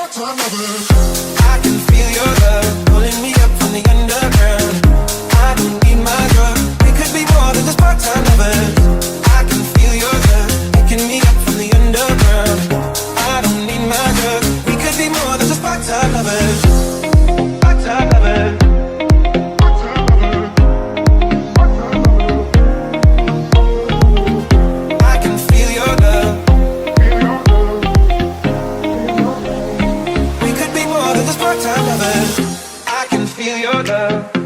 part-time lovers. I can feel your love pulling me up from the underground. I don't need my drug. We could be more than just part-time lovers. I can feel your love picking me up from the underground. I don't need my drug. We could be more than just part-time lovers. Part-time lovers. I can feel your love. We could be more than just part-time lovers. I can feel your love.